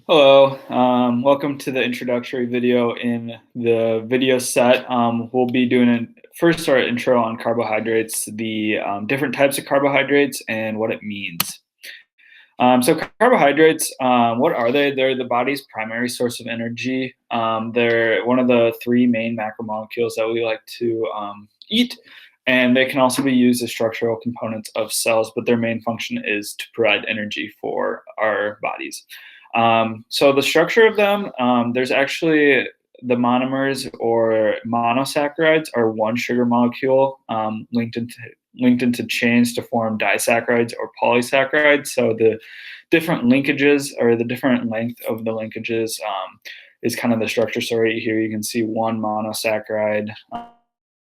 Hello, welcome to the introductory video. In the video set, we'll be doing first our intro on carbohydrates, the different types of carbohydrates and what it means. So carbohydrates, what are they? They're the body's primary source of energy. They're one of the three main macromolecules that we like to eat, and they can also be used as structural components of cells, but their main function is to provide energy for our bodies. So the structure of them, there's actually the monomers or monosaccharides are one sugar molecule linked into chains to form disaccharides or polysaccharides. So the different linkages or the different length of the linkages is kind of the structure. So right here you can see one monosaccharide,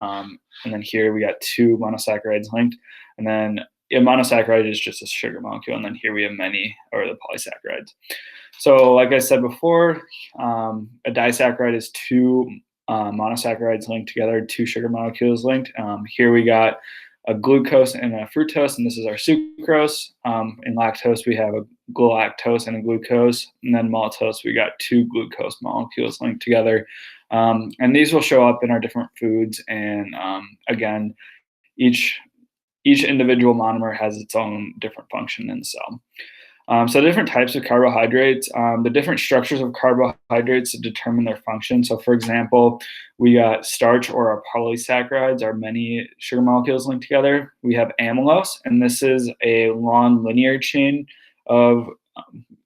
and then here we got two monosaccharides linked, and then a monosaccharide is just a sugar molecule, and then here we have many or the polysaccharides. So like I said before, a disaccharide is two monosaccharides linked together, two sugar molecules linked. Here we got a glucose and a fructose, and this is our sucrose. In lactose, we have a galactose and a glucose, and then maltose, we got two glucose molecules linked together. And these will show up in our different foods. And again, each individual monomer has its own different function in the cell. So different types of carbohydrates, the different structures of carbohydrates determine their function. So for example, we got starch or our polysaccharides are many sugar molecules linked together. We have amylose, and this is a long linear chain of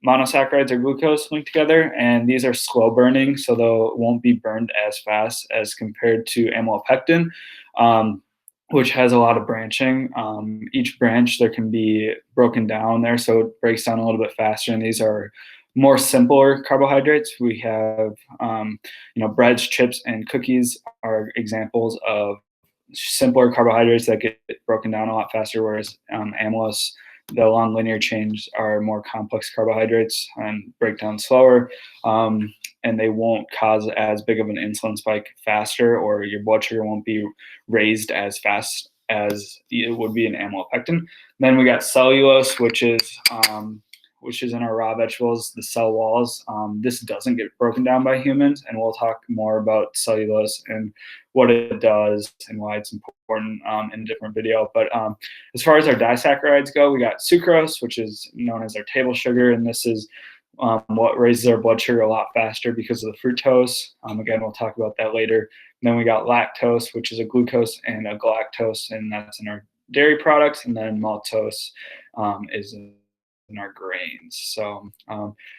monosaccharides or glucose linked together, and these are slow burning, so they won't be burned as fast as compared to amylopectin. Which has a lot of branching. Each branch there can be broken down there, so it breaks down a little bit faster. And these are more simpler carbohydrates. We have, breads, chips, and cookies are examples of simpler carbohydrates that get broken down a lot faster. Whereas amylose, the long linear chains, are more complex carbohydrates and break down slower. And they won't cause as big of an insulin spike faster, or your blood sugar won't be raised as fast as it would be in amylopectin. Then we got cellulose, which is in our raw vegetables, the cell walls. This doesn't get broken down by humans, and we'll talk more about cellulose and what it does and why it's important in a different video. But as far as our disaccharides go, we got sucrose, which is known as our table sugar, and this is what raises our blood sugar a lot faster because of the fructose. Again, we'll talk about that later. And then we got lactose, which is a glucose and a galactose, and that's in our dairy products. And then maltose is in our grains. So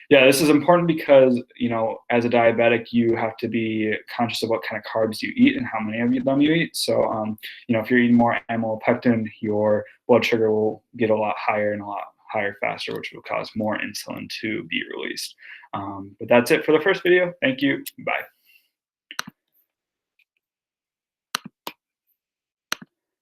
yeah, this is important because, as a diabetic, you have to be conscious of what kind of carbs you eat and how many of them you eat. So, if you're eating more amylopectin, your blood sugar will get a lot higher and a lot higher faster, which will cause more insulin to be released. But that's it for the first video. Thank you. Bye.